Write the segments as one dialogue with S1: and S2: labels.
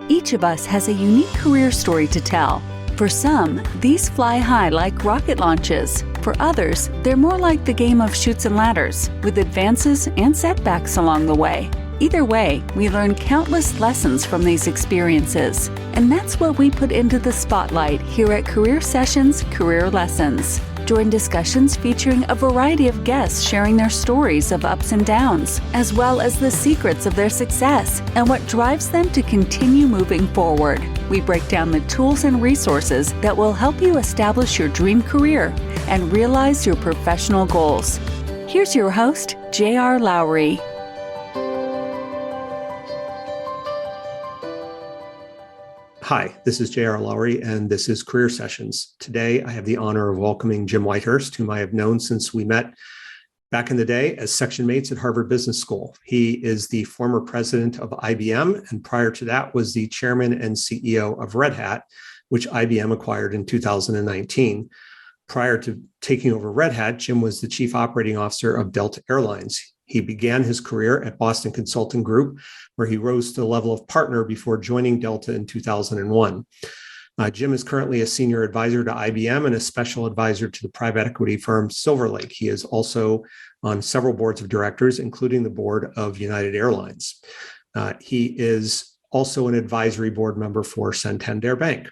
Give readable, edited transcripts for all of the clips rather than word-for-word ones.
S1: Each of us has a unique career story to tell. For some, these fly high like rocket launches. For others, they're more like the game of chutes and ladders, with advances and setbacks along the way. Either way, we learn countless lessons from these experiences. And that's what we put into the spotlight here at Career Sessions Career Lessons. Join discussions featuring a variety of guests sharing their stories of ups and downs, as well as the secrets of their success and what drives them to continue moving forward. We break down the tools and resources that will help you establish your dream career and realize your professional goals. Here's your host, J.R. Lowry.
S2: Hi, this is J.R. Lowry, and this is Career Sessions. Today, I have the honor of welcoming Jim Whitehurst, whom I have known since we met back in the day as section mates at Harvard Business School. He is the former president of IBM, and prior to that was the chairman and CEO of Redhat, which IBM acquired in 2019. Prior to taking over Redhat, Jim was the chief operating officer of Delta Airlines. He began his career at Boston Consulting Group, where he rose to the level of partner before joining Delta in 2001. Jim is currently a senior advisor to IBM and a special advisor to the private equity firm Silverlake. He is also on several boards of directors, including the board of United Airlines. He is also an advisory board member for Santander Bank.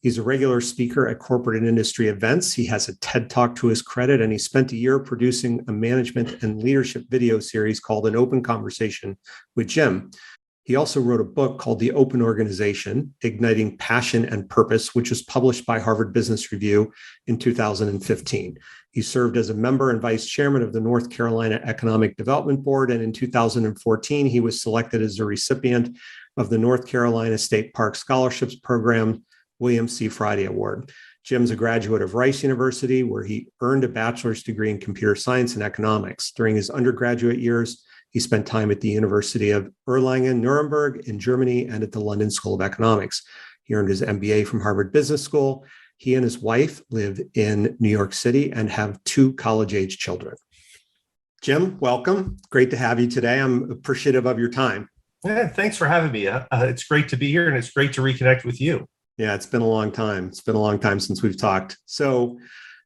S2: He's a regular speaker at corporate and industry events. He has a TED Talk to his credit, and he spent a year producing a management and leadership video series called An Open Conversation with Jim. He also wrote a book called The Open Organization, Igniting Passion and Purpose, which was published by Harvard Business Review in 2015. He served as a member and vice chairman of the North Carolina Economic Development Board, and in 2014, he was selected as a recipient of the North Carolina State Park Scholarships Program William C. Friday Award. Jim's a graduate of Rice University, where he earned a bachelor's degree in computer science and economics. During his undergraduate years, he spent time at the University of Erlangen-Nuremberg in Germany and at the London School of Economics. He earned his MBA from Harvard Business School. He and his wife live in New York City and have 2 college-age children. Jim, welcome. Great to have you today. I'm appreciative of your time.
S3: Yeah, thanks for having me. It's great to be here, and it's great to reconnect with you.
S2: Yeah, it's been a long time. It's been a long time since we've talked. So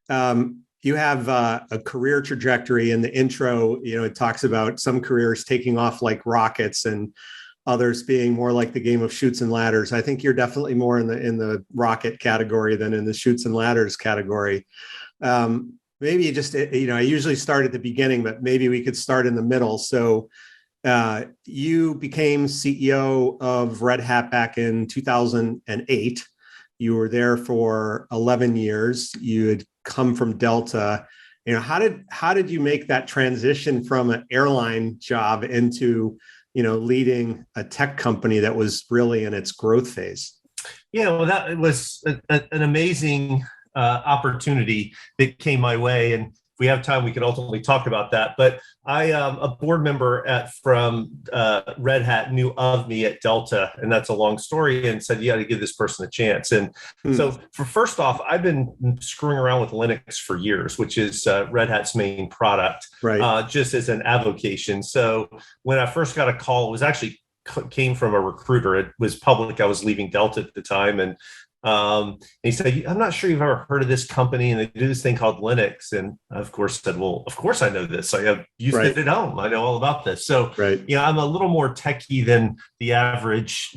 S2: you have a career trajectory. In the intro, it talks about some careers taking off like rockets and others being more like the game of chutes and ladders. I think you're definitely more in the rocket category than in the chutes and ladders category. Maybe just, I usually start at the beginning, but maybe we could start in the middle. So you became CEO of Redhat back in 2008. You were there for 11 years. You had come from Delta. How did you make that transition from an airline job into, leading a tech company that was really in its growth phase?
S3: Yeah, well, that was an amazing opportunity that came my way, and if we have time, we could ultimately talk about that. But a board member from Redhat knew of me at Delta, and that's a long story, and said, you got to give this person a chance. And so first off, I've been screwing around with Linux for years, which is Redhat's main product, right? Just as an avocation. So when I first got a call, it was actually came from a recruiter. It was public. I was leaving Delta at the time, and he said, I'm not sure you've ever heard of this company, and they do this thing called Linux. And I, of course, said, well, of course I know this. I have used it at home. I know all about this. So, I'm a little more techie than the average,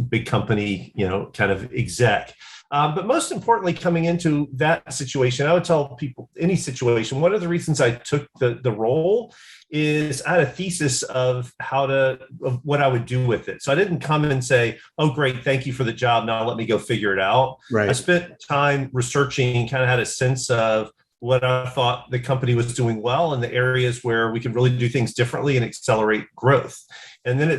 S3: big company, kind of exec. But most importantly, coming into that situation, I would tell people, any situation, one of the reasons I took the role is I had a thesis of what I would do with it. So I didn't come in and say, oh, great, thank you for the job. Now let me go figure it out. Right. I spent time researching, kind of had a sense of what I thought the company was doing well and the areas where we could really do things differently and accelerate growth. And then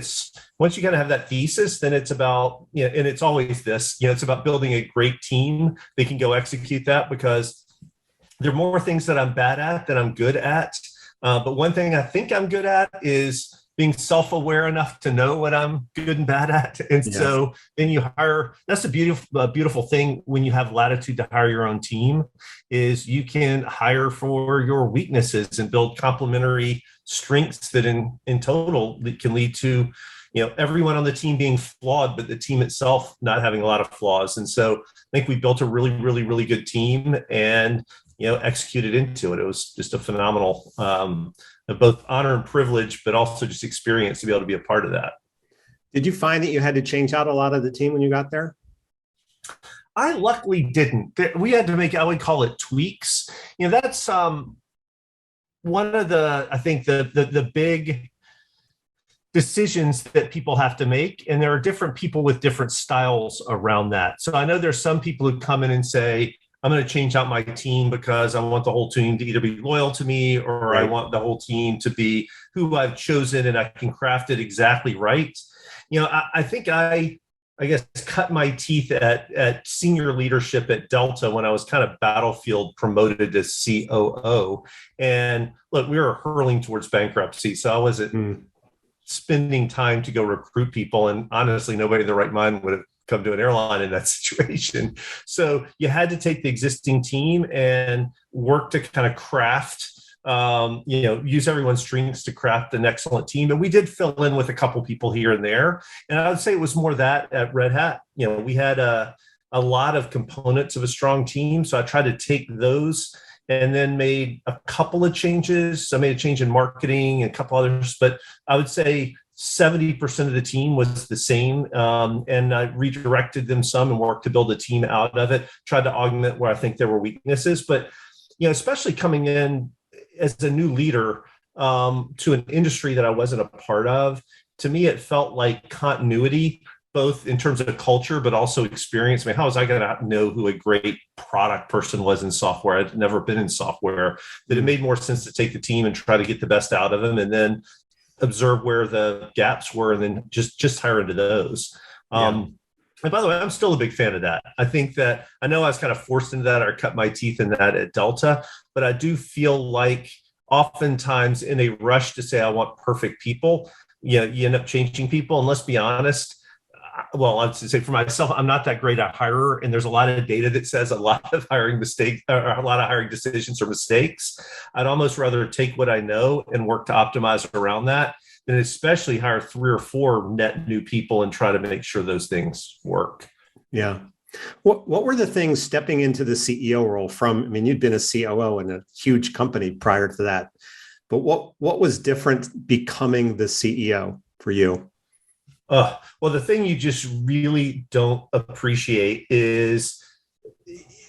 S3: once you kind of have that thesis, then it's about, and it's always this, it's about building a great team that can go execute that, because there are more things that I'm bad at than I'm good at. But one thing I think I'm good at is being self-aware enough to know what I'm good and bad at. And so then you hire, that's a beautiful thing when you have latitude to hire your own team, is you can hire for your weaknesses and build complementary strengths that in total can lead to everyone on the team being flawed, but the team itself not having a lot of flaws. And so I think we built a really, really, really good team and, executed into it. It was just a phenomenal, both honor and privilege, but also just experience to be able to be a part of that.
S2: Did you find that you had to change out a lot of the team when you got there?
S3: I luckily didn't. We had to make, I would call it tweaks. That's one of I think the big decisions that people have to make. And there are different people with different styles around that. So I know there's some people who come in and say, I'm going to change out my team because I want the whole team to either be loyal to me or I want the whole team to be who I've chosen and I can craft it exactly right. I think I guess cut my teeth at senior leadership at Delta when I was kind of battlefield promoted to COO. And look, we were hurling towards bankruptcy. So I wasn't spending time to go recruit people. And honestly, nobody in their right mind would have come to an airline in that situation. So you had to take the existing team and work to kind of craft, use everyone's strengths to craft an excellent team. And we did fill in with a couple people here and there. And I would say it was more that at Red Hat. We had a lot of components of a strong team. So I tried to take those and then made a couple of changes. I made a change in marketing and a couple others, but I would say 70% of the team was the same. And I redirected them some and worked to build a team out of it, tried to augment where I think there were weaknesses. But, especially coming in as a new leader to an industry that I wasn't a part of, to me, it felt like continuity, both in terms of culture, but also experience. I mean, how was I going to know who a great product person was in software? I'd never been in software. That it made more sense to take the team and try to get the best out of them and then observe where the gaps were and then just hire into those. And by the way, I'm still a big fan of that. I think that I know I was kind of forced into that or cut my teeth in that at Delta, but I do feel like oftentimes in a rush to say, I want perfect people, you end up changing people. And let's be honest, well, I'd say for myself, I'm not that great a hirer. And there's a lot of data that says a lot of hiring mistakes or a lot of hiring decisions are mistakes. I'd almost rather take what I know and work to optimize around that than especially hire 3 or 4 net new people and try to make sure those things work.
S2: Yeah. What were the things stepping into the CEO role from? I mean, you'd been a COO in a huge company prior to that, but what was different becoming the CEO for you?
S3: Well, the thing you just really don't appreciate is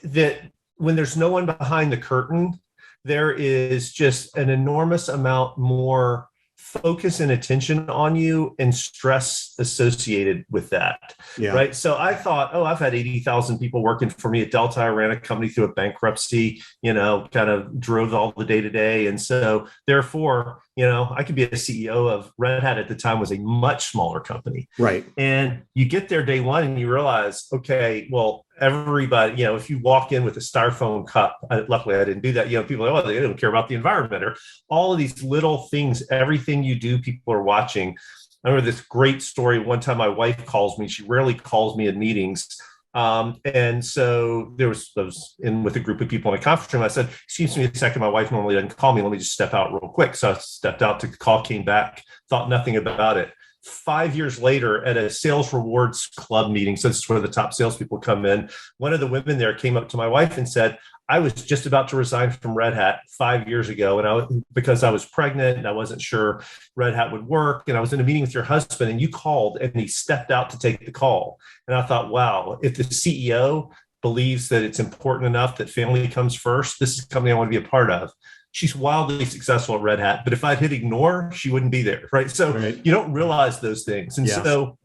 S3: that when there's no one behind the curtain, there is just an enormous amount more focus and attention on you and stress associated with that. Yeah. Right. So I thought, I've had 80,000 people working for me at Delta. I ran a company through a bankruptcy, kind of drove all the day to day. And so therefore, I could be a CEO of Red Hat at the time was a much smaller company.
S2: Right.
S3: And you get there day one and you realize, okay, well, everybody, if you walk in with a styrofoam cup, luckily I didn't do that. People are, they don't care about the environment or all of these little things, everything you do, people are watching. I remember this great story. One time my wife calls me, she rarely calls me in meetings. And so I was in with a group of people in a conference room. I said, excuse me a second, my wife normally doesn't call me. Let me just step out real quick. So I stepped out, took the call, came back, thought nothing about it. 5 years later at a sales rewards club meeting, so this is where the top salespeople come in, one of the women there came up to my wife and said, I was just about to resign from Red Hat 5 years ago, and because I was pregnant and I wasn't sure Red Hat would work, and I was in a meeting with your husband, and you called, and he stepped out to take the call. And I thought, wow, if the CEO believes that it's important enough that family comes first, this is a company I want to be a part of. She's wildly successful at Red Hat, but if I'd hit ignore, she wouldn't be there, right? So You don't realize those things. And so,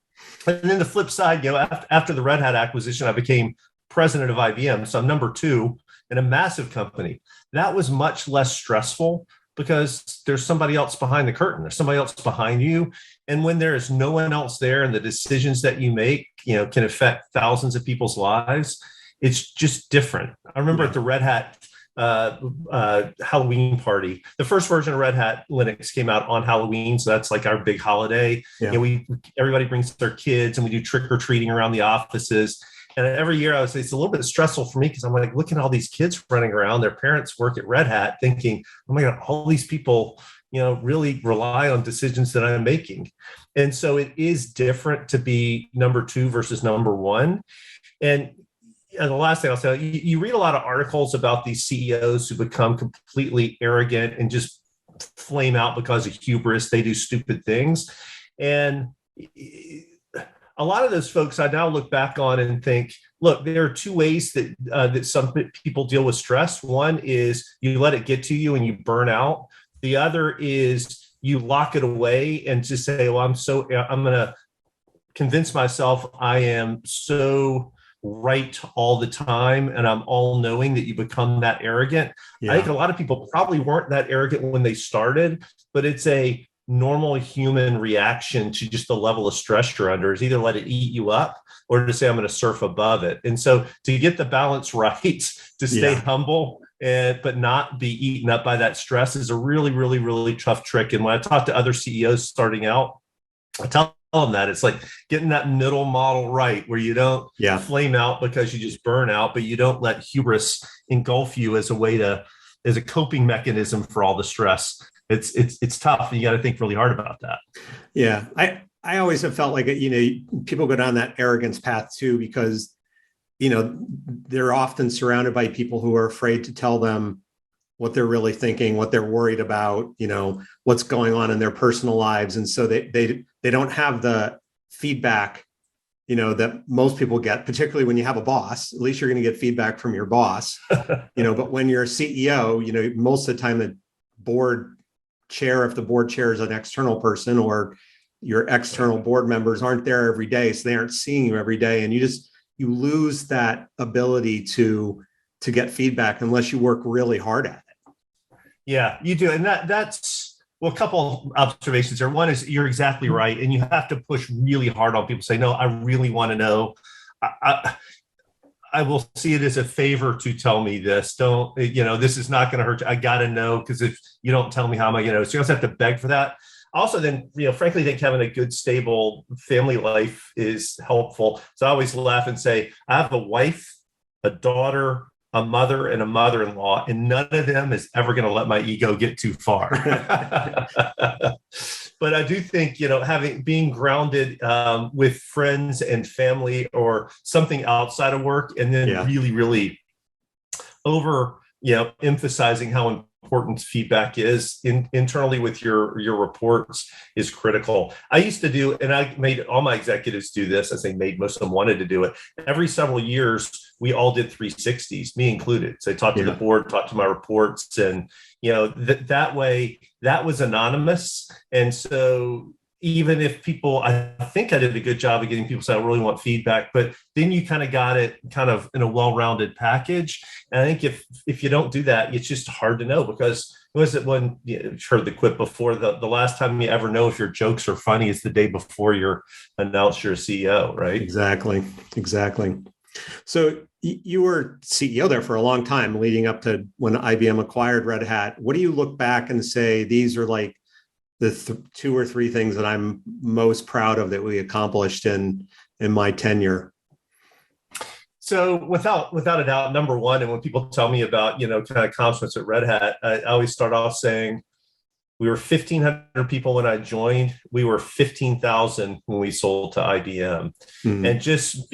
S3: and then the flip side, after the Red Hat acquisition, I became president of IBM. So I'm number 2 in a massive company. That was much less stressful because there's somebody else behind the curtain. There's somebody else behind you. And when there is no one else there and the decisions that you make, can affect thousands of people's lives, it's just different. I remember at the Red Hat Halloween party, the first version of Red Hat Linux came out on Halloween, so that's like our big holiday. Everybody brings their kids and we do trick-or-treating around the offices. And every year I would say it's a little bit stressful for me because I'm like looking at all these kids running around, their parents work at Red Hat, thinking, oh my God, all these people really rely on decisions that I'm making. And so it is different to be number two versus number one. And the last thing I'll say, you read a lot of articles about these CEOs who become completely arrogant and just flame out because of hubris. They do stupid things. And a lot of those folks I now look back on and think, look, there are two ways that some people deal with stress. One is you let it get to you and you burn out. The other is you lock it away and just say, well, I'm going to convince myself I am so right all the time and I'm all knowing, that you become that arrogant. Yeah. I think a lot of people probably weren't that arrogant when they started, but it's a normal human reaction to just the level of stress you're under, is either let it eat you up or to say, I'm going to surf above it. And so to get the balance right, to stay humble, but not be eaten up by that stress is a really, really, really tough trick. And when I talk to other CEOs starting out, I tell them that it's like getting that middle model right, where you don't flame out because you just burn out, but you don't let hubris engulf you as a coping mechanism for all the stress. It's tough. You got to think really hard about that.
S2: Yeah. I always have felt like, people go down that arrogance path too, because, they're often surrounded by people who are afraid to tell them what they're really thinking, what they're worried about, what's going on in their personal lives. And so they don't have the feedback, that most people get, particularly when you have a boss. At least you're going to get feedback from your boss, but when you're a CEO, most of the time the board chair, if the board chair is an external person, or your external board members aren't there every day, so they aren't seeing you every day. And you lose that ability to get feedback unless you work really hard at it.
S3: Yeah, you do. And that's, a couple observations there. One is you're exactly right. And you have to push really hard on people, say, no, I really want to know. I will see it as a favor to tell me this. Don't, this is not going to hurt you. I got to know, because if you don't tell me, how am I going to know? So you also have to beg for that. Also, then, frankly, I think having a good, stable family life is helpful. So I always laugh and say, I have a wife, a daughter, a mother, and a mother-in-law, and none of them is ever going to let my ego get too far. But I do think, being grounded with friends and family or something outside of work, and then really, really emphasizing how important feedback is internally with your reports is critical. I used to do, and I made all my executives do this. I say made, most of them wanted to do it. Every several years, we all did 360s, me included. So I talked to the board, talked to my reports, and that way that was anonymous. And so even if people, I think I did a good job of getting people to say, I really want feedback, but then you kind of got it kind of in a well-rounded package. And I think if you don't do that, it's just hard to know, because was it when you've heard the quip before, the last time you ever know if your jokes are funny is the day before you're announced you're a CEO, right?
S2: Exactly. So you were CEO there for a long time, leading up to when IBM acquired Red Hat. What do you look back and say, these are like the two or three things that I'm most proud of that we accomplished in my tenure?
S3: So without a doubt, number one, and when people tell me about, kind of accomplishments at Red Hat, I always start off saying, we were 1,500 people when I joined. We were 15,000 when we sold to IBM. Mm-hmm. And just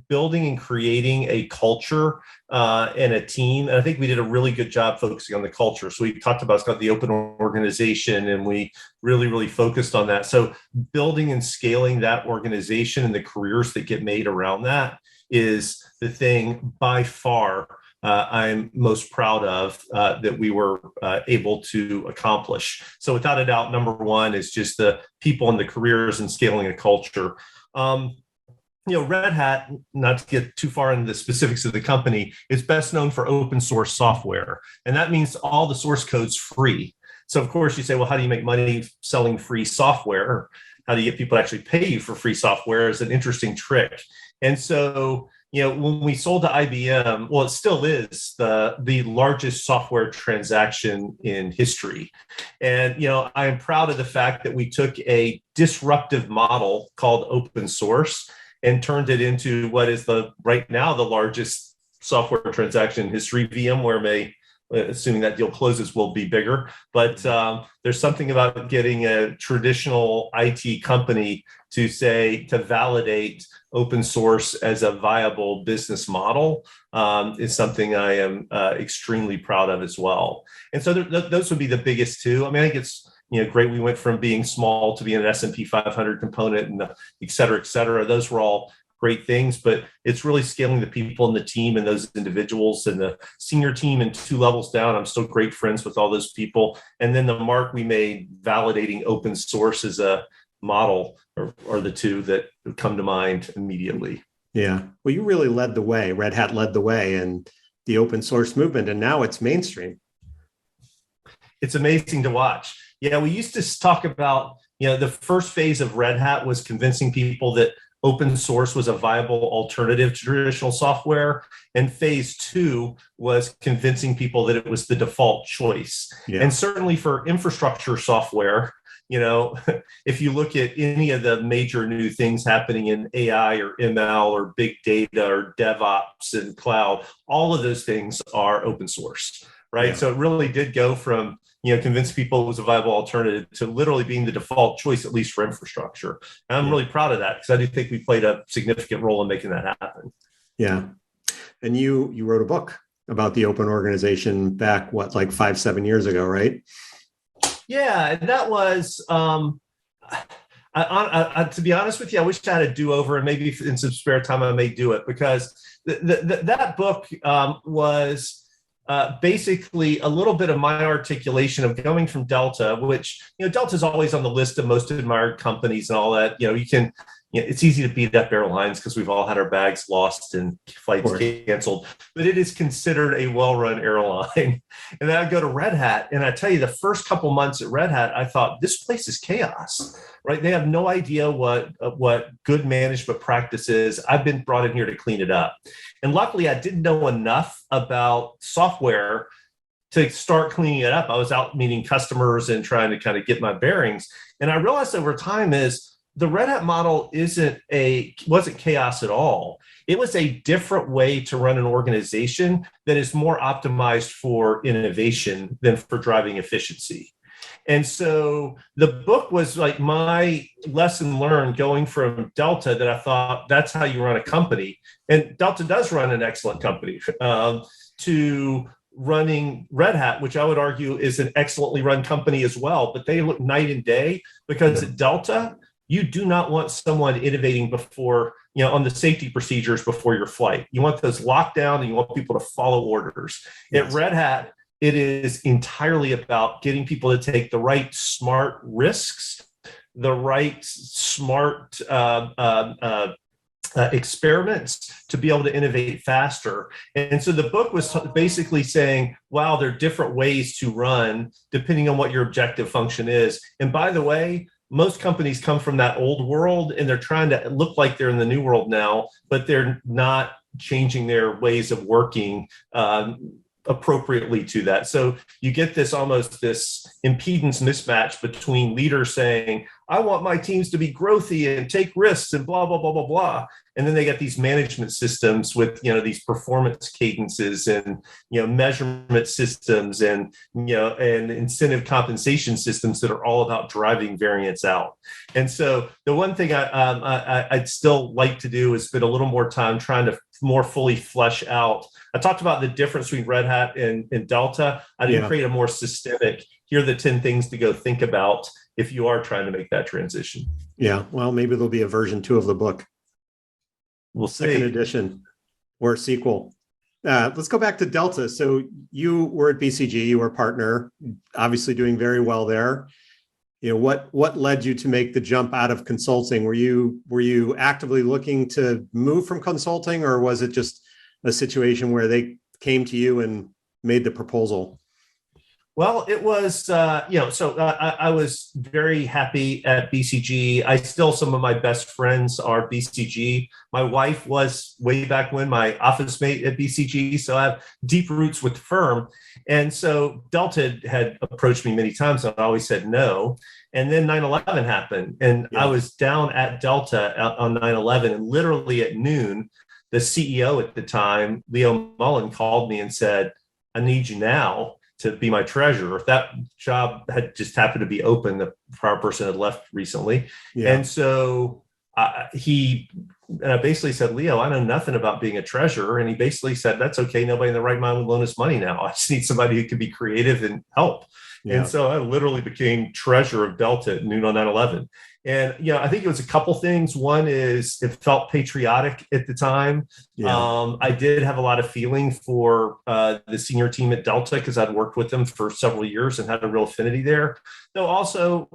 S3: building and creating a culture and a team. And I think we did a really good job focusing on the culture. So we talked about, it's got the open organization, and we really, really focused on that. So building and scaling that organization and the careers that get made around that is the thing by far I'm most proud of that we were able to accomplish. So without a doubt, number one is just the people and the careers and scaling a culture. Red Hat, not to get too far into the specifics of the company, is best known for open source software. And that means all the source code's free. So of course you say, well, how do you make money selling free software? How do you get people to actually pay you for free software is an interesting trick. And so, when we sold to IBM, well, it still is the largest software transaction in history. And, I am proud of the fact that we took a disruptive model called open source and turned it into what is right now the largest software transaction in history. VMware may assuming that deal closes, will be bigger. But there's something about getting a traditional IT company to validate open source as a viable business model is something I am extremely proud of as well. And so those would be the biggest two. I mean, I think it's great. We went from being small to being an S&P 500 component, and et cetera, et cetera. Those were all great things, but it's really scaling the people and the team and those individuals and the senior team and 2 levels down. I'm still great friends with all those people. And then the mark we made validating open source as a model are the two that come to mind immediately.
S2: Yeah. Well, you really led the way. Red Hat led the way in the open source movement, and now it's mainstream.
S3: It's amazing to watch. Yeah, we used to talk about, the first phase of Red Hat was convincing people that open source was a viable alternative to traditional software. And phase 2 was convincing people that it was the default choice. Yeah. And certainly for infrastructure software, if you look at any of the major new things happening in AI or ML or big data or DevOps and cloud, all of those things are open source, right? Yeah. So it really did go from convince people it was a viable alternative to literally being the default choice, at least for infrastructure. And I'm really proud of that because I do think we played a significant role in making that happen. Yeah.
S2: And you wrote a book about the open organization back, like 5-7 years ago, right?
S3: Yeah. And that was, to be honest with you, I wish I had a do-over, and maybe in some spare time I may do it, because that book was basically a little bit of my articulation of going from Delta, which, Delta is always on the list of most admired companies and all that. It's easy to beat up airlines because we've all had our bags lost and flights canceled, but it is considered a well-run airline. And then I go to Red Hat, and I tell you, the first couple months at Red Hat, I thought, this place is chaos, right? They have no idea what good management practice is. I've been brought in here to clean it up. And luckily, I didn't know enough about software to start cleaning it up. I was out meeting customers and trying to kind of get my bearings. And I realized over time the Red Hat model wasn't chaos at all. It was a different way to run an organization that is more optimized for innovation than for driving efficiency. And so the book was like my lesson learned going from Delta, that I thought that's how you run a company. And Delta does run an excellent company, to running Red Hat, which I would argue is an excellently run company as well. But they look night and day, because at Delta, you do not want someone innovating before, on the safety procedures before your flight. You want those locked down, and you want people to follow orders. Yes. At Red Hat, it is entirely about getting people to take the right smart risks, the right smart experiments to be able to innovate faster. And so the book was basically saying, wow, there are different ways to run depending on what your objective function is. And by the way, most companies come from that old world, and they're trying to look like they're in the new world now, but they're not changing their ways of working appropriately to that. So you get this impedance mismatch between leaders saying, I want my teams to be growthy and take risks and blah, blah, blah, blah, blah. And then they get these management systems with, these performance cadences and, measurement systems and, and incentive compensation systems that are all about driving variance out. And so the one thing I'd still like to do is spend a little more time trying to more fully flesh out. I talked about the difference between Red Hat and Delta. I didn't create a more systemic, here are the 10 things to go think about if you are trying to make that transition.
S2: Yeah. Well, maybe there'll be a version 2 of the book.
S3: We'll see.
S2: Second edition or a sequel. Let's go back to Delta. So you were at BCG, you were a partner, obviously doing very well there. What led you to make the jump out of consulting? Were you actively looking to move from consulting, or was it just a situation where they came to you and made the proposal?
S3: Well, it was, I was very happy at BCG. Some of my best friends are BCG. My wife was way back when my office mate at BCG. So I have deep roots with the firm. And so Delta had approached me many times, and I always said no. And then 9/11 happened, and I was down at Delta on 9/11, and literally at noon, the CEO at the time, Leo Mullen, called me and said, I need you now to be my treasurer. If that job had just happened to be open, the prior person had left recently. Yeah. And so he basically said, Leo, I know nothing about being a treasurer. And he basically said, that's okay. Nobody in their right mind would loan us money now. I just need somebody who can be creative and help. Yeah. And so I literally became treasurer of Delta at noon on 9/11. And, I think it was a couple things. One is it felt patriotic at the time. Yeah. I did have a lot of feeling for the senior team at Delta because I'd worked with them for several years and had a real affinity there. Though also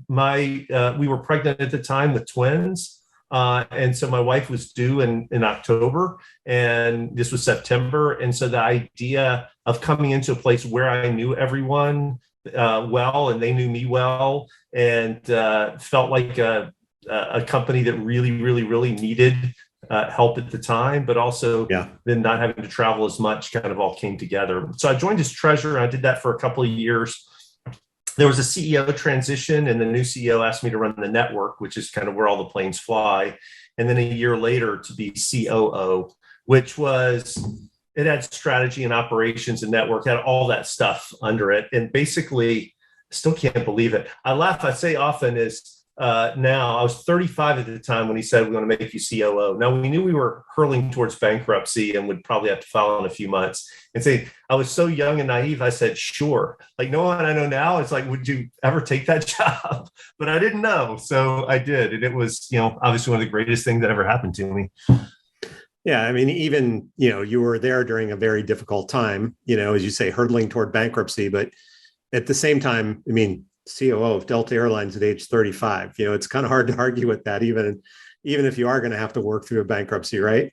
S3: we were pregnant at the time with twins. And so my wife was due in October, and this was September. And so the idea of coming into a place where I knew everyone well, and they knew me well, and felt like a company that really, really, really needed help at the time, but also then not having to travel as much kind of all came together. So I joined as treasurer. I did that for a couple of years. There was a CEO transition, and the new CEO asked me to run the network, which is kind of where all the planes fly. And then a year later to be COO, which was, it had strategy and operations and network, had all that stuff under it. And basically, still can't believe it. I laugh, I say often is, now I was 35 at the time when he said, we want to make you COO. Now we knew we were hurling towards bankruptcy and would probably have to file in a few months. And say, I was so young and naive. I said, sure. Like no one I know now, it's like, would you ever take that job? But I didn't know. So I did. And it was, obviously one of the greatest things that ever happened to me.
S2: Yeah. I mean, even, you were there during a very difficult time, as you say, hurtling toward bankruptcy, but at the same time, I mean, COO of Delta Airlines at age 35. It's kind of hard to argue with that, even if you are going to have to work through a bankruptcy, right?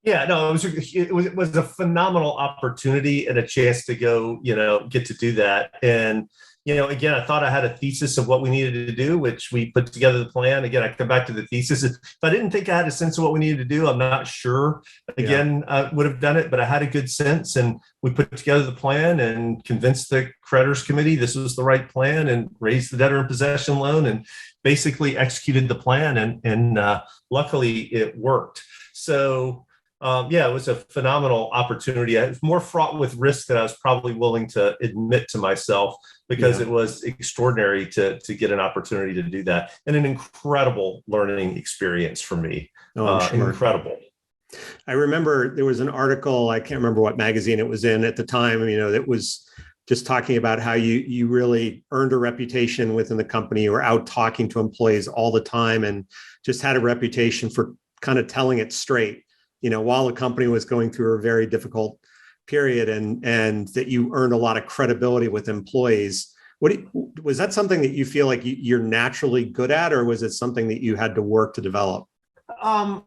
S3: Yeah, no, it was a phenomenal opportunity and a chance to go, get to do that. And, again, I thought I had a thesis of what we needed to do, which we put together the plan. Again, I come back to the thesis. If I didn't think I had a sense of what we needed to do, I'm not sure, again, I would have done it, but I had a good sense. And we put together the plan and convinced the creditors committee this was the right plan and raised the debtor in possession loan and basically executed the plan. And luckily it worked. So it was a phenomenal opportunity. It was more fraught with risk than I was probably willing to admit to myself, because it was extraordinary to get an opportunity to do that, and an incredible learning experience for me. Sure. Incredible.
S2: I remember there was an article, I can't remember what magazine it was in at the time, that was just talking about how you really earned a reputation within the company. You were out talking to employees all the time and just had a reputation for kind of telling it straight, while the company was going through a very difficult period, and that you earned a lot of credibility with employees. Was that something that you feel like you're naturally good at, or was it something that you had to work to develop?
S3: I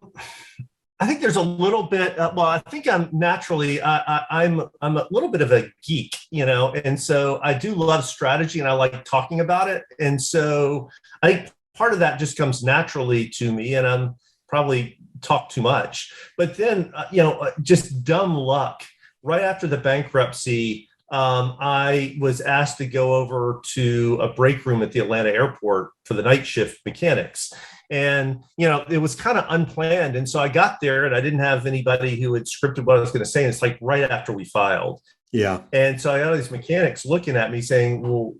S3: think there's a little bit. I think I'm naturally. I'm a little bit of a geek, and so I do love strategy and I like talking about it. And so I think part of that just comes naturally to me, and I'm probably talk too much. But then, just dumb luck. Right after the bankruptcy, I was asked to go over to a break room at the Atlanta airport for the night shift mechanics. And, it was kind of unplanned. And so I got there and I didn't have anybody who had scripted what I was going to say. And it's like right after we filed. Yeah. And so I got all these mechanics looking at me saying, well,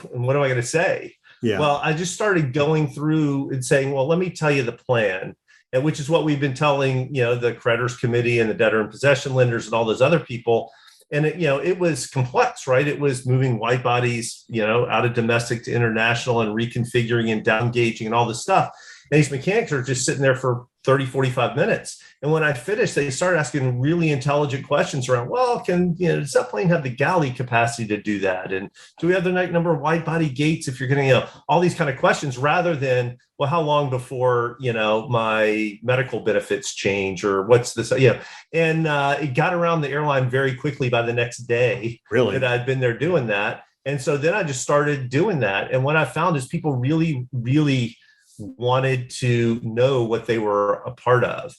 S3: what am I going to say? Yeah. Well, I just started going through and saying, well, let me tell you the plan. And which is what we've been telling, the creditors committee and the debtor in possession lenders and all those other people. And it was complex, right? It was moving wide bodies, out of domestic to international and reconfiguring and down gauging and all this stuff. And these mechanics are just sitting there for 30, 45 minutes. And when I finished, they started asking really intelligent questions around, well, does that plane have the galley capacity to do that? And do we have the right number of wide body gates if you're going to, all these kind of questions, rather than, well, how long before, my medical benefits change, or what's this, and it got around the airline very quickly by the next day. Really? That I'd been there doing that. And so then I just started doing that. And what I found is people really, really wanted to know what they were a part of.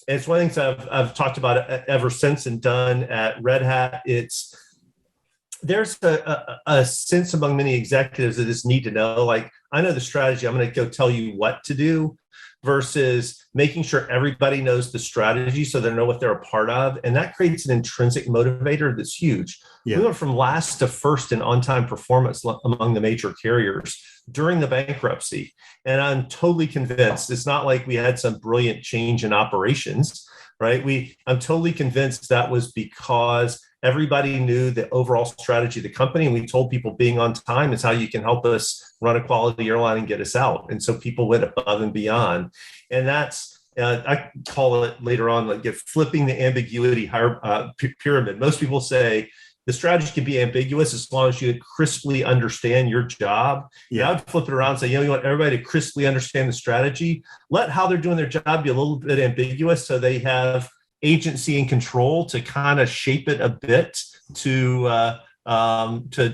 S3: And it's one of the things I've talked about ever since and done at Red Hat. There's a sense among many executives that just need to know, like, I know the strategy, I'm going to go tell you what to do. versus making sure everybody knows the strategy so they know what they're a part of. And that creates an intrinsic motivator that's huge.
S2: Yeah.
S3: We went from last to first in on-time performance among the major carriers during the bankruptcy. And I'm totally convinced it's not like we had some brilliant change in operations, right? I'm totally convinced that was because everybody knew the overall strategy of the company. And we told people being on time is how you can help us run a quality airline and get us out. And so people went above and beyond. And that's, I call it later on, like flipping the ambiguity pyramid. Most people say the strategy can be ambiguous as long as you crisply understand your job. Yeah, I'd flip it around and say, you want everybody to crisply understand the strategy. Let how they're doing their job be a little bit ambiguous so they have agency and control to kind of shape it a bit to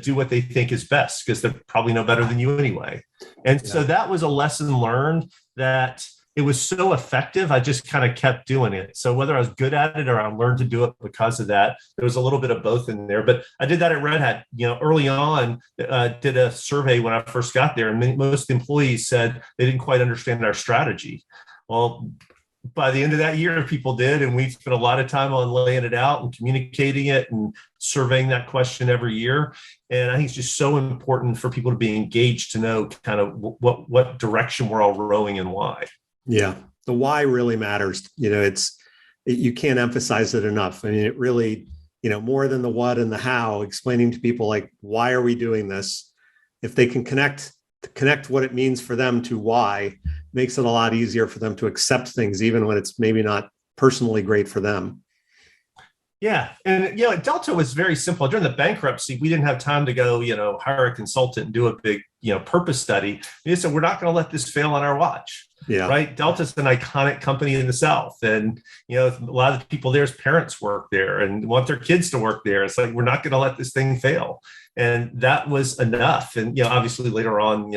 S3: do what they think is best, because they probably know better than you anyway. And so that was a lesson learned that it was so effective. I just kind of kept doing it. So whether I was good at it or I learned to do it because of that, there was a little bit of both in there. But I did that at Red Hat. Early on, did a survey when I first got there, and most employees said they didn't quite understand our strategy. Well, by the end of that year, people did, and we spent a lot of time on laying it out and communicating it and surveying that question every year. And I think it's just so important for people to be engaged to know kind of what direction we're all rowing and why.
S2: Yeah, the why really matters. You can't emphasize it enough. I mean, it really, more than the what and the how, explaining to people like, why are we doing this? If they can connect what it means for them to why, makes it a lot easier for them to accept things, even when it's maybe not personally great for them.
S3: Yeah. And, Delta was very simple. During the bankruptcy, we didn't have time to go, hire a consultant and do a big, purpose study. We said, we're not going to let this fail on our watch. Yeah. Right. Delta's an iconic company in the South. And, a lot of the people there's parents work there and want their kids to work there. It's like, we're not going to let this thing fail. And that was enough. And, obviously later on,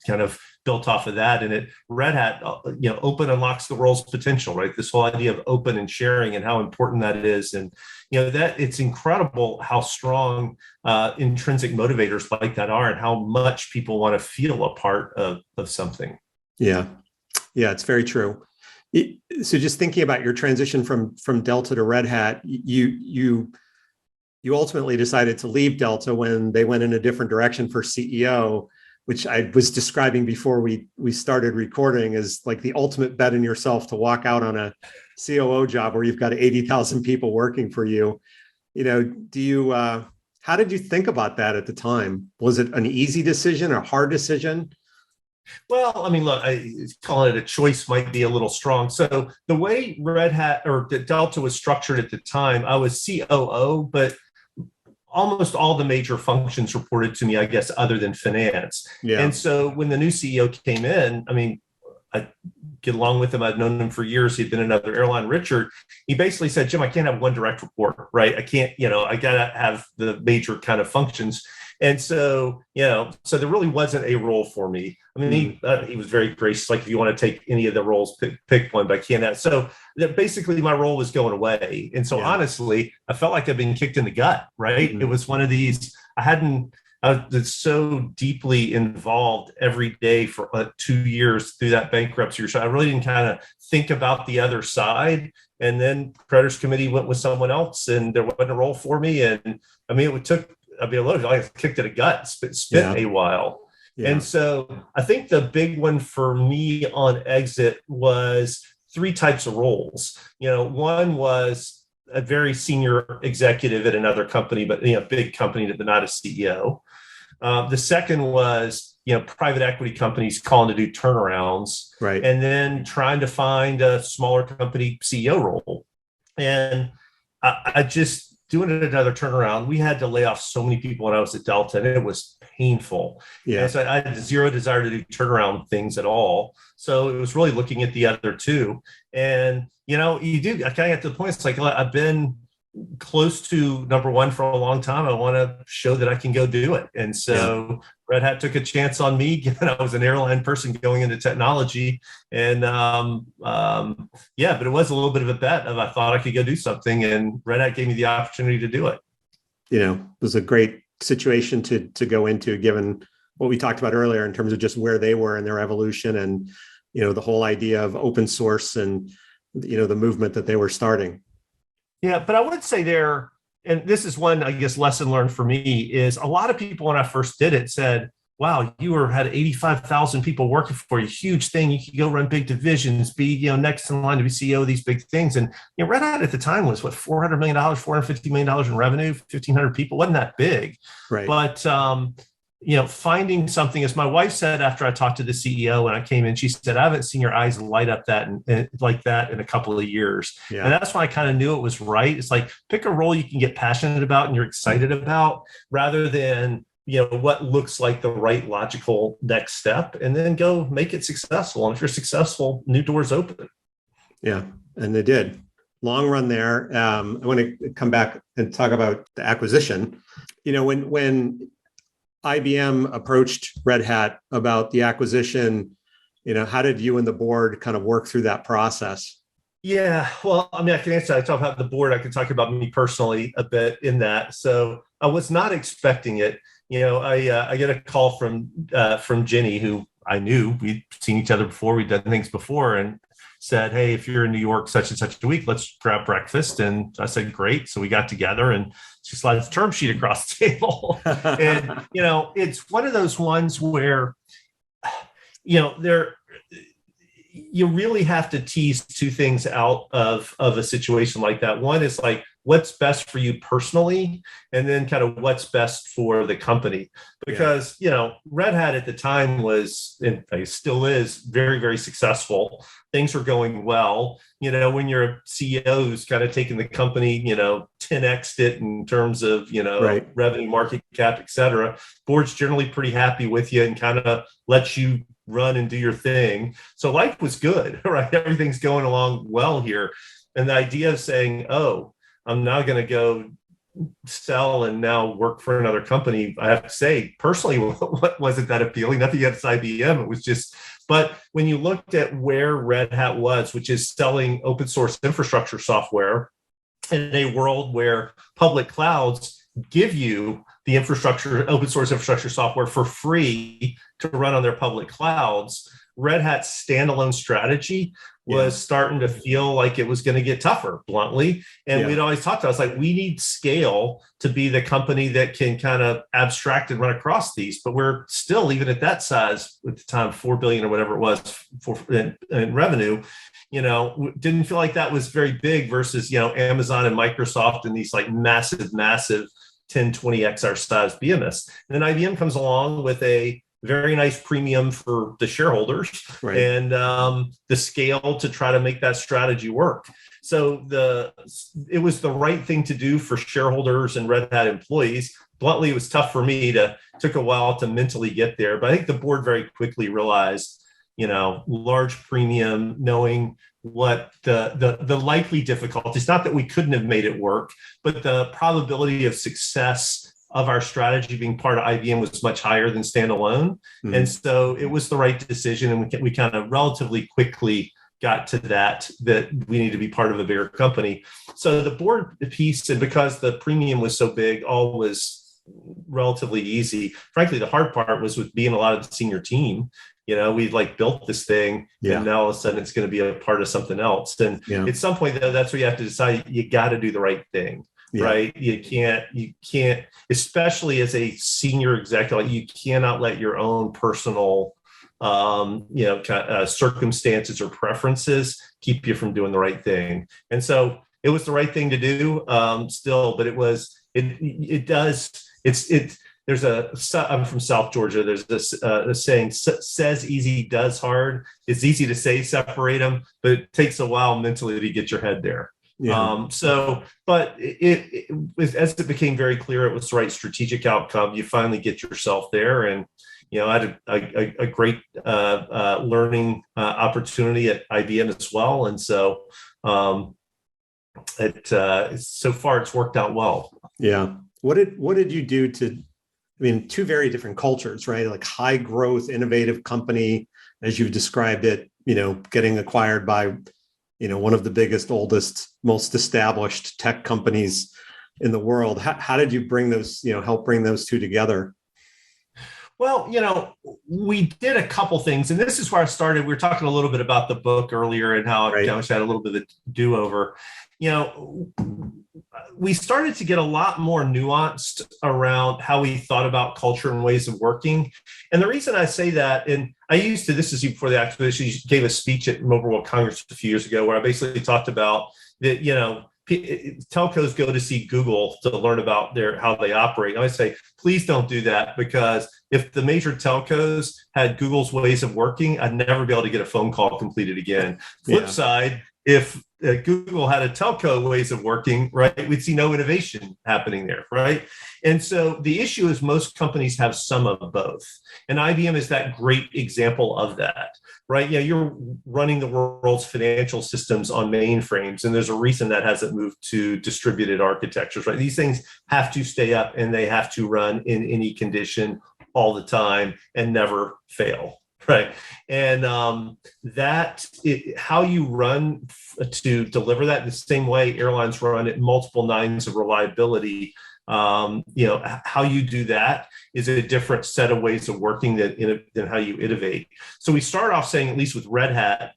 S3: kind of built off of that. And at Red Hat, open unlocks the world's potential, right? This whole idea of open and sharing and how important that is. And, that it's incredible how strong intrinsic motivators like that are and how much people want to feel a part of something.
S2: Yeah. Yeah, it's very true. So just thinking about your transition from Delta to Red Hat, you ultimately decided to leave Delta when they went in a different direction for CEO, which I was describing before we started recording as like the ultimate bet in yourself to walk out on a COO job where you've got 80,000 people working for you. How did you think about that at the time? Was it an easy decision, a hard decision?
S3: Well, I mean, look, calling it a choice might be a little strong. So the way Red Hat or Delta was structured at the time, I was COO, but almost all the major functions reported to me, I guess, other than finance. Yeah. And so when the new CEO came in, I mean, I get along with him. I've known him for years. He'd been another airline. Richard, he basically said, Jim, I can't have one direct report, right? I can't, I got to have the major kind of functions. And so, so there really wasn't a role for me. I mean, he was very gracious. Like, if you want to take any of the roles, pick one, but I can't have. So basically my role was going away. And so honestly, I felt like I'd been kicked in the gut, right? Mm-hmm. It was one of these, I was so deeply involved every day for 2 years through that bankruptcy. So I really didn't kind of think about the other side. And then creditors committee went with someone else and there wasn't a role for me. And I mean, I kicked it a gut, spent a while. Yeah. And so I think the big one for me on exit was 3 types of roles. One was a very senior executive at another company, but big company, but not a CEO. The second was, private equity companies calling to do turnarounds, right? And then trying to find a smaller company CEO role. And I just doing another turnaround. We had to lay off so many people when I was at Delta, and it was painful. Yeah. And so I had zero desire to do turnaround things at all. So it was really looking at the other 2. And, I kind of get to the point, it's like, I've been close to number 1 for a long time. I want to show that I can go do it. And so Red Hat took a chance on me, given I was an airline person going into technology. And but it was a little bit of a bet of I thought I could go do something, and Red Hat gave me the opportunity to do it. It
S2: was a great situation to go into, given what we talked about earlier in terms of just where they were in their evolution and, the whole idea of open source and, the movement that they were starting.
S3: Yeah, but I would say there, and this is one, I guess, lesson learned for me is a lot of people when I first did it said, wow, had 85,000 people working for you, huge thing. You could go run big divisions, be, next in line to be CEO of these big things. And Red Hat at the time was what, $400 million, $450 million in revenue, 1,500 people, wasn't that big.
S2: Right.
S3: But, finding something, as my wife said after I talked to the CEO when I came in, she said, I haven't seen your eyes light up like that in a couple of years. Yeah. And that's when I kind of knew it was right. It's like, pick a role you can get passionate about and you're excited about, rather than what looks like the right logical next step, and then go make it successful. And if you're successful, new doors open.
S2: Yeah, and they did. Long run there. I want to come back and talk about the acquisition. When IBM approached Red Hat about the acquisition, how did you and the board kind of work through that process?
S3: Yeah, well, I can answer. I talk about the board. I can talk about me personally a bit in that. So I was not expecting it. I get a call from Jenny, who I knew. We'd seen each other before. We'd done things before, and said, "Hey, if you're in New York such and such a week, let's grab breakfast." And I said, "Great." So we got together, and she slides a term sheet across the table. And it's one of those ones where you really have to tease two things out of a situation like that. One is like, what's best for you personally, and then kind of what's best for the company. Because, Red Hat at the time was, and still is, very, very successful. Things are going well. When you're a CEO who's kind of taking the company, 10x'd it in terms of,
S2: right,
S3: revenue, market cap, et cetera, board's generally pretty happy with you and kind of lets you run and do your thing. So life was good, right? Everything's going along well here. And the idea of saying, oh, I'm now going to go sell and now work for another company, I have to say, personally, what wasn't that appealing? Nothing against IBM. It was just, but when you looked at where Red Hat was, which is selling open source infrastructure software in a world where public clouds give you the open source infrastructure software for free to run on their public clouds, Red Hat's standalone strategy was starting to feel like it was going to get tougher, bluntly. And we'd always talked about, it's like, we need scale to be the company that can kind of abstract and run across these. But we're still, even at that size, at the time, 4 billion or whatever it was in revenue, didn't feel like that was very big versus, Amazon and Microsoft and these like massive 10, 20x our size behemoths. And then IBM comes along with a very nice premium for the shareholders, right, and the scale to try to make that strategy work. So it was the right thing to do for shareholders and Red Hat employees. Bluntly, it was tough for me. Took a while to mentally get there, but I think the board very quickly realized, large premium, knowing what the likely difficulties, not that we couldn't have made it work, but the probability of success of our strategy being part of IBM was much higher than standalone. Mm-hmm. And so it was the right decision. And we kind of relatively quickly got to that we need to be part of a bigger company. So the board piece, and because the premium was so big, all was relatively easy. Frankly, the hard part was with being a lot of the senior team. We built this thing, and now all of a sudden it's going to be a part of something else. And at some point, though, that's where you have to decide you got to do the right thing. Yeah. Right. You can't, especially as a senior executive, you cannot let your own personal, circumstances or preferences keep you from doing the right thing. And so it was the right thing to do still, but I'm from South Georgia. There's a saying, says easy, does hard. It's easy to say, separate them, but it takes a while mentally to get your head there. Yeah. But it as it became very clear it was the right strategic outcome, you finally get yourself there. And, I had a great learning opportunity at IBM as well. And so so far it's worked out well.
S2: Yeah. What did you do two very different cultures, right? Like high growth, innovative company, as you've described it, getting acquired by one of the biggest, oldest, most established tech companies in the world. How did you bring those, help bring those two together?
S3: Well, we did a couple things, and this is where I started. We were talking a little bit about the book earlier and how I had a little bit of a do-over. We started to get a lot more nuanced around how we thought about culture and ways of working. And the reason I say that, and this is before the acquisition, you gave a speech at Mobile World Congress a few years ago where I basically talked about that, telcos go to see Google to learn about how they operate. And I say, please don't do that, because if the major telcos had Google's ways of working, I'd never be able to get a phone call completed again. Flip side, if Google had a telco ways of working, right, we'd see no innovation happening there, right? And so the issue is most companies have some of both. And IBM is that great example of that, right? You're running the world's financial systems on mainframes, and there's a reason that hasn't moved to distributed architectures, right? These things have to stay up and they have to run in any condition all the time and never fail. Right. And how you run to deliver that in the same way airlines run at multiple nines of reliability, how you do that is a different set of ways of working than how you innovate. So we start off saying, at least with Red Hat,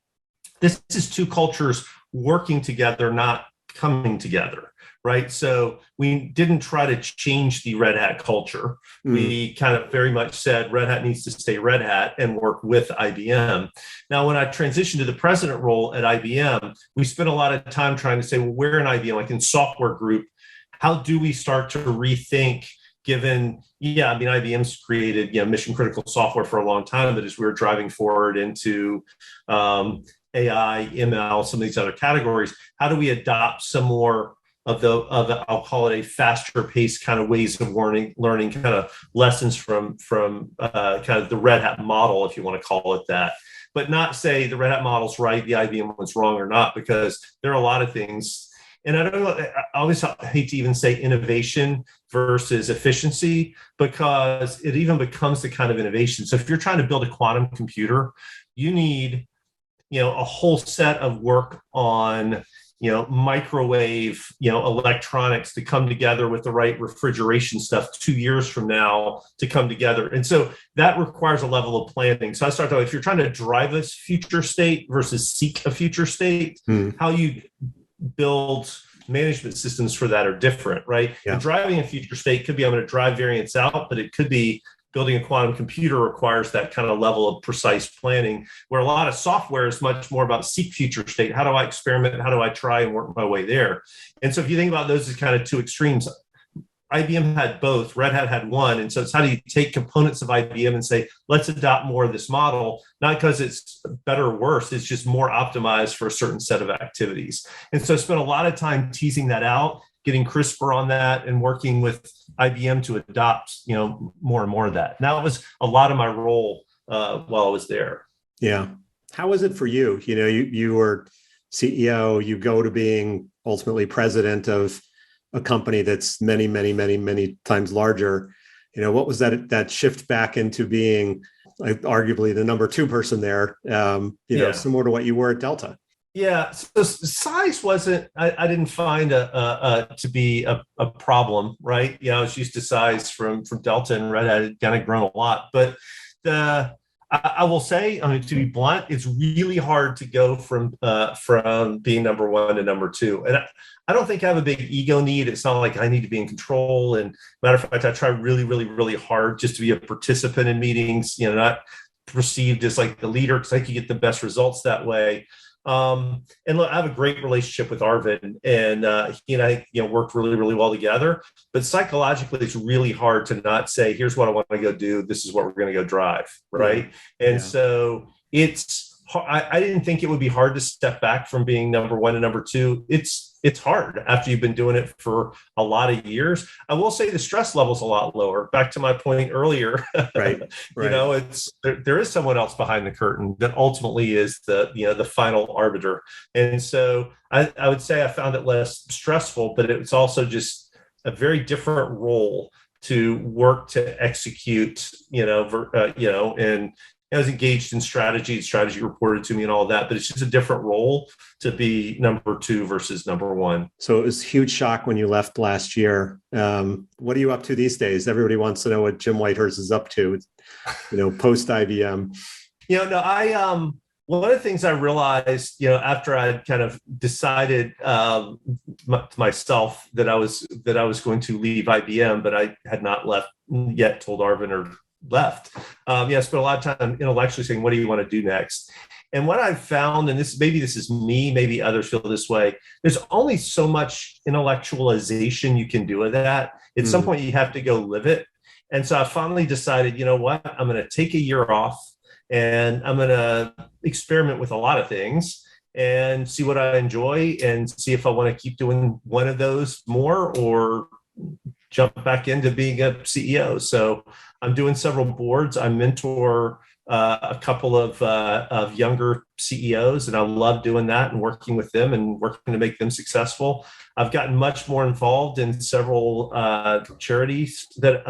S3: this is two cultures working together, not coming together. Right. So we didn't try to change the Red Hat culture. We kind of very much said Red Hat needs to stay Red Hat and work with IBM. Now, when I transitioned to the president role at IBM, we spent a lot of time trying to say, well, we're in IBM, like in software group, how do we start to rethink, given, IBM's created, mission critical software for a long time, but as we were driving forward into AI, ML, some of these other categories, how do we adopt some more of the I'll call it a faster paced kind of ways of learning kind of lessons from kind of the Red Hat model, if you want to call it that, but not say the Red Hat model's right, the IBM one's wrong or not, because there are a lot of things. And I don't know, I always hate to even say innovation versus efficiency, because it even becomes the kind of innovation. So if you're trying to build a quantum computer, you need, a whole set of work on microwave, electronics to come together with the right refrigeration stuff 2 years from now to come together. And so that requires a level of planning. So I start if you're trying to drive a future state versus seek a future state, how you build management systems for that are different, right? Yeah. Driving a future state could be, I'm going to drive variance out, but it could be building a quantum computer requires that kind of level of precise planning, where a lot of software is much more about seek future state. How do I experiment? How do I try and work my way there? And so if you think about those as kind of two extremes, IBM had both, Red Hat had one. And so it's how do you take components of IBM and say, let's adopt more of this model, not because it's better or worse, it's just more optimized for a certain set of activities. And so I spent a lot of time teasing that out, getting CRISPR on that and working with IBM to adopt, more and more of that. And that was a lot of my role while I was there.
S2: Yeah. How was it for you? You were CEO, you go to being ultimately president of a company that's many, many, many, many times larger. What was that shift back into being arguably the number two person there, similar to what you were at Delta?
S3: Yeah, so size wasn't, I didn't find to be a problem, right? I was used to size from Delta, and Red Hat had kind of grown a lot. But I will say, to be blunt, it's really hard to go from being number one to number two. And I don't think I have a big ego need. It's not like I need to be in control. And matter of fact, I try really, really, really hard just to be a participant in meetings, not perceived as like the leader, because I could get the best results that way. And look, I have a great relationship with Arvind, and he and I, worked really, really well together. But psychologically, it's really hard to not say, "Here's what I want to go do. This is what we're going to go drive." Right? Yeah. And so I didn't think it would be hard to step back from being number one to number two. It's hard after you've been doing it for a lot of years. I will say the stress level's a lot lower. Back to my point earlier, right. There is someone else behind the curtain that ultimately is the final arbiter. And so I would say I found it less stressful, but it's also just a very different role to work to execute, and I was engaged in strategy reported to me and all of that, but it's just a different role to be number 2 versus number 1.
S2: So it was a huge shock when you left last year. What are you up to these days? Everybody wants to know what Jim Whitehurst is up to, post IBM.
S3: One of the things I realized, after I kind of decided myself that I was going to leave IBM, but I had not told Arvin or left. I spent a lot of time intellectually saying, what do you want to do next? And what I've found, and this is me, maybe others feel this way, there's only so much intellectualization you can do with that. At some point, you have to go live it. And so I finally decided, you know what, I'm going to take a year off and I'm going to experiment with a lot of things and see what I enjoy and see if I want to keep doing one of those more or jump back into being a CEO. So I'm doing several boards. I mentor a couple of younger CEOs, and I love doing that and working with them and working to make them successful. I've gotten much more involved in several charities that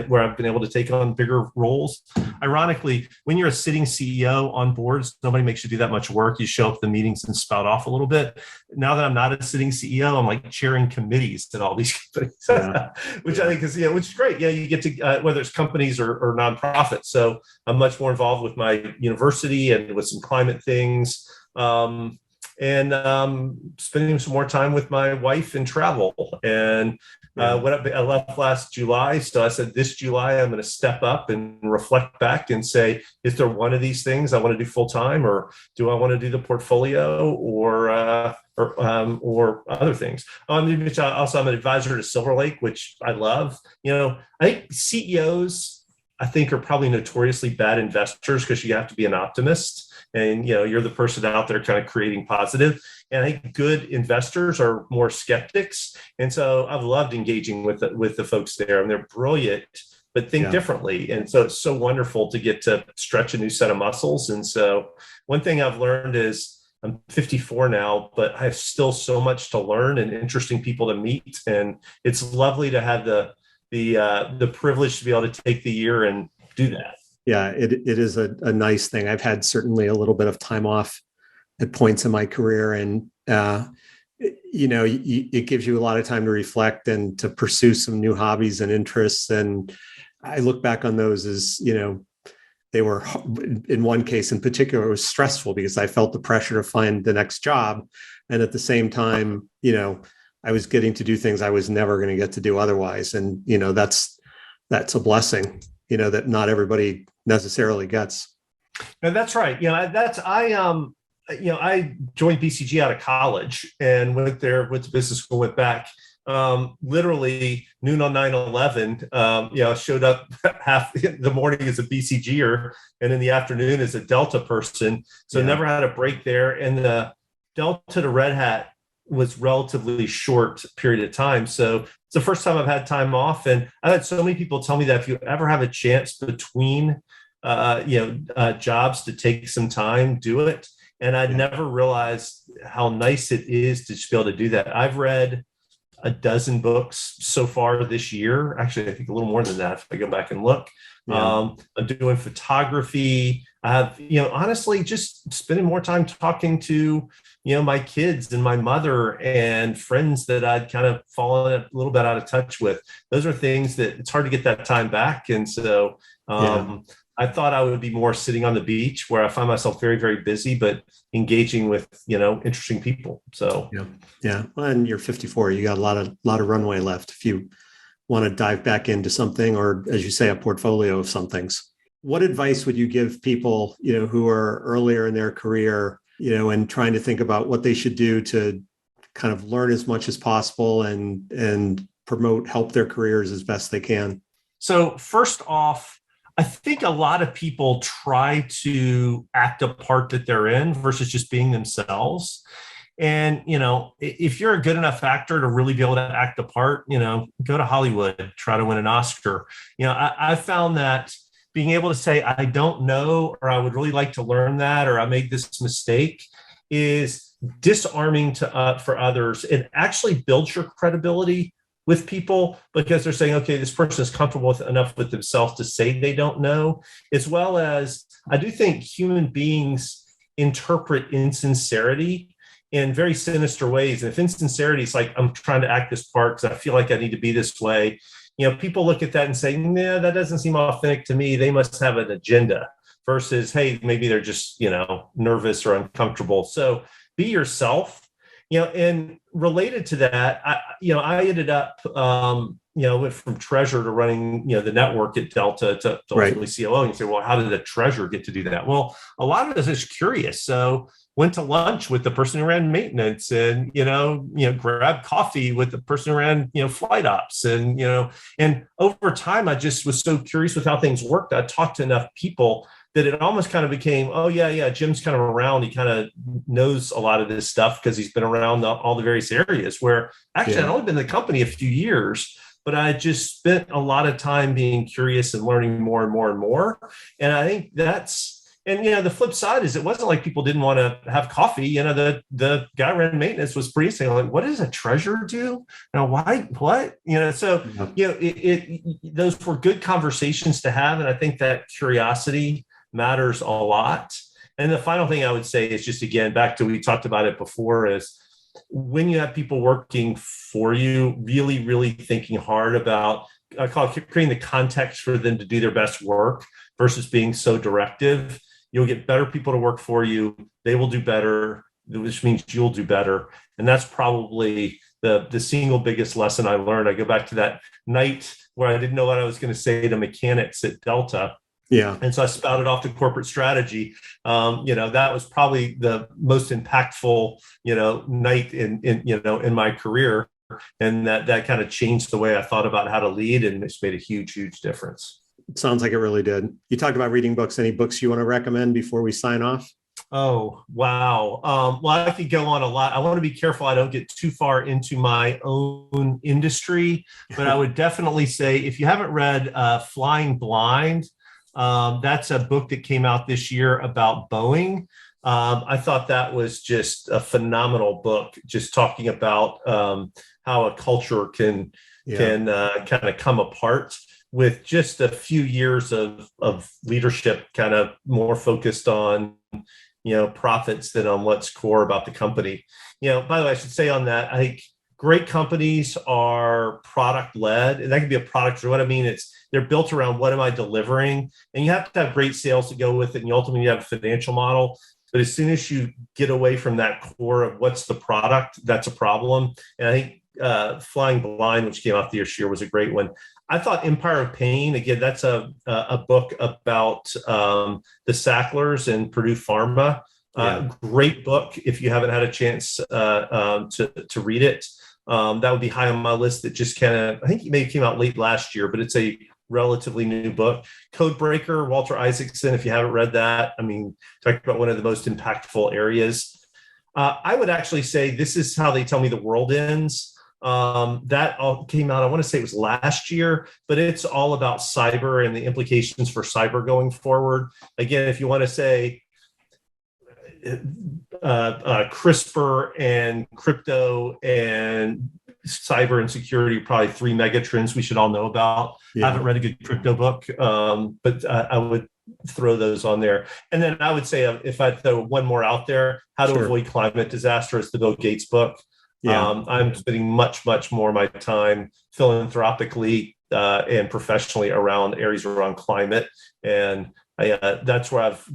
S3: where I've been able to take on bigger roles. Ironically, when you're a sitting CEO on boards, nobody makes you do that much work. You show up at the meetings and spout off a little bit. Now that I'm not a sitting CEO, I'm like chairing committees at all these companies, which I think is, which is great. Yeah, you get to, whether it's companies or nonprofits. So I'm much more involved with my university and with some climate things. And spending some more time with my wife and travel. And I left last July. So I said, this July, I'm going to step up and reflect back and say, is there one of these things I want to do full time, or do I want to do the portfolio or other things? Also, I'm an advisor to Silverlake, which I love. I think CEOs, are probably notoriously bad investors because you have to be an optimist. And, you're the person out there kind of creating positive. And I think good investors are more skeptics. And so I've loved engaging with the folks there, and they're brilliant, but think differently. And so it's so wonderful to get to stretch a new set of muscles. And so one thing I've learned is I'm 54 now, but I have still so much to learn and interesting people to meet. And it's lovely to have the privilege to be able to take the year and do that.
S2: Yeah, it is a nice thing. I've had certainly a little bit of time off at points in my career, and it gives you a lot of time to reflect and to pursue some new hobbies and interests. And I look back on those as, they were, in one case in particular, it was stressful because I felt the pressure to find the next job. And at the same time, I was getting to do things I was never going to get to do otherwise. And, that's a blessing, that not everybody necessarily gets.
S3: No, that's right. I joined BCG out of college and went to business school, went back, literally noon on 9/11, showed up half the morning as a BCGer and in the afternoon as a Delta person. So never had a break there. And the Delta to Red Hat was relatively short period of time. So it's the first time I've had time off. And I've had so many people tell me that if you ever have a chance between, jobs to take some time, do it. And I'd never realized how nice it is to just be able to do that. I've read a dozen books so far this year. Actually, I think a little more than that if I go back and look. I'm doing photography. I have, honestly, just spending more time talking to, my kids and my mother and friends that I'd kind of fallen a little bit out of touch with. Those are things that it's hard to get that time back. And so I thought I would be more sitting on the beach where I find myself very, very busy, but engaging with, interesting people. So,
S2: yeah. Well, and you're 54, you got a lot of runway left if you want to dive back into something, or as you say, a portfolio of some things. What advice would you give people, who are earlier in their career, and trying to think about what they should do to kind of learn as much as possible and help their careers as best they can?
S3: So first off, I think a lot of people try to act a part that they're in versus just being themselves. And, if you're a good enough actor to really be able to act a part, go to Hollywood, try to win an Oscar. I found that being able to say, I don't know, or I would really like to learn that, or I made this mistake is disarming for others. It actually builds your credibility with people because they're saying, okay, this person is comfortable enough with themselves to say they don't know, as well as I do think human beings interpret insincerity in very sinister ways. And if insincerity is like, I'm trying to act this part because I feel like I need to be this way, people look at that and say, nah, that doesn't seem authentic to me. They must have an agenda versus, hey, maybe they're just, nervous or uncomfortable. So be yourself. And related to that, I ended up, went from treasurer to running, the network at Delta to ultimately COO. And you say, well, how did a treasurer get to do that? Well, a lot of us is curious. So went to lunch with the person who ran maintenance and, grabbed coffee with the person who ran, flight ops. And, and over time, I just was so curious with how things worked. I talked to enough people that it almost kind of became, oh, yeah, Jim's kind of around. He kind of knows a lot of this stuff because he's been around all the various areas where actually I'd only been in the company a few years, but I just spent a lot of time being curious and learning more and more and more. And I think the flip side is it wasn't like people didn't want to have coffee. The guy ran maintenance was pretty saying, like, what does a treasurer do? Now, why, what? So, those were good conversations to have. And I think that curiosity matters a lot. And the final thing I would say is just, again, back to, we talked about it before, is when you have people working for you, really, really thinking hard about, I call it creating the context for them to do their best work versus being so directive. You'll get better people to work for you. They will do better, which means you'll do better. And that's probably the single biggest lesson I learned. I go back to that night where I didn't know what I was going to say to mechanics at Delta.
S2: Yeah.
S3: And so I spouted off the corporate strategy. That was probably the most impactful, night in my career. And that kind of changed the way I thought about how to lead. And it's made a huge, huge difference.
S2: It sounds like it really did. You talked about reading books. Any books you want to recommend before we sign off?
S3: Oh, wow. Well, I could go on a lot. I want to be careful I don't get too far into my own industry, but I would definitely say if you haven't read Flying Blind, that's a book that came out this year about Boeing. I thought that was just a phenomenal book, just talking about how a culture can kind of come apart with just a few years of leadership, kind of more focused on, profits than on what's core about the company. By the way, I should say on that, I think great companies are product led, and that can be a product. Or what I mean, they're built around what am I delivering, and you have to have great sales to go with it, and you ultimately have a financial model. But as soon as you get away from that core of what's the product, that's a problem. And I think Flying Blind, which came out this year, was a great one. I thought Empire of Pain, again, that's a book about the Sacklers and Purdue Pharma. Great book if you haven't had a chance to read it. That would be high on my list. That just kind of, I think it maybe came out late last year, but it's a relatively new book. Codebreaker, Walter Isaacson, if you haven't read that, talk about one of the most impactful areas. I would actually say This Is How They Tell Me the World Ends. That all came out, I want to say it was last year, but it's all about cyber and the implications for cyber going forward. Again, if you want to say CRISPR and crypto and cyber and security, probably three mega trends we should all know about. I haven't read a good crypto book, but I would throw those on there. And then I would say, if I throw one more out there, How to Avoid Climate Disaster, is the Bill Gates book. I'm spending much, much more of my time philanthropically and professionally around areas around climate. And that's where I've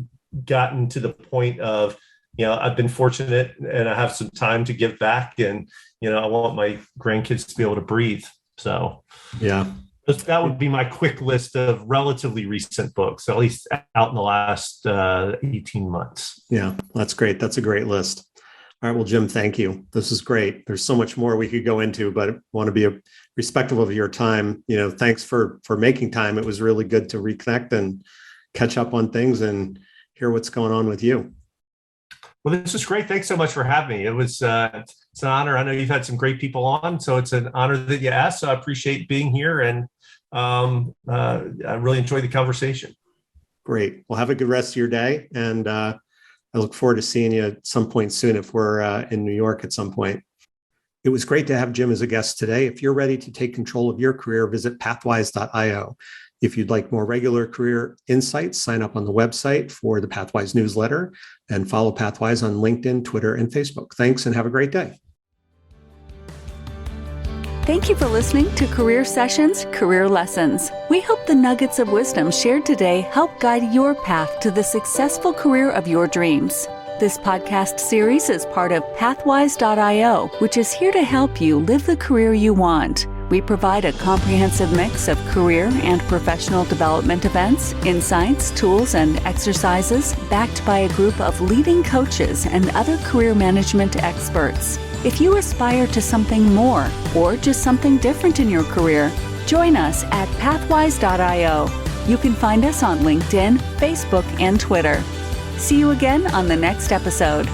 S3: gotten to the point of, I've been fortunate and I have some time to give back, and, I want my grandkids to be able to breathe. So, that would be my quick list of relatively recent books, at least out in the last 18 months.
S2: Yeah, that's great. That's a great list. All right. Well, Jim, thank you. This is great. There's so much more we could go into, but I want to be respectful of your time. Thanks for making time. It was really good to reconnect and catch up on things and hear what's going on with you.
S3: Well, this is great. Thanks so much for having me. It was it's an honor. I know you've had some great people on, so it's an honor that you asked. So I appreciate being here, and I really enjoyed the conversation.
S2: Great. Well, have a good rest of your day, and I look forward to seeing you at some point soon if we're in New York at some point. It was great to have Jim as a guest today. If you're ready to take control of your career, visit pathwise.io. If you'd like more regular career insights, sign up on the website for the Pathwise newsletter and follow Pathwise on LinkedIn, Twitter, and Facebook. Thanks and have a great day.
S1: Thank you for listening to Career Sessions, Career Lessons. We hope the nuggets of wisdom shared today help guide your path to the successful career of your dreams. This podcast series is part of Pathwise.io, which is here to help you live the career you want. We provide a comprehensive mix of career and professional development events, insights, tools, and exercises backed by a group of leading coaches and other career management experts. If you aspire to something more or just something different in your career, join us at Pathwise.io. You can find us on LinkedIn, Facebook, and Twitter. See you again on the next episode.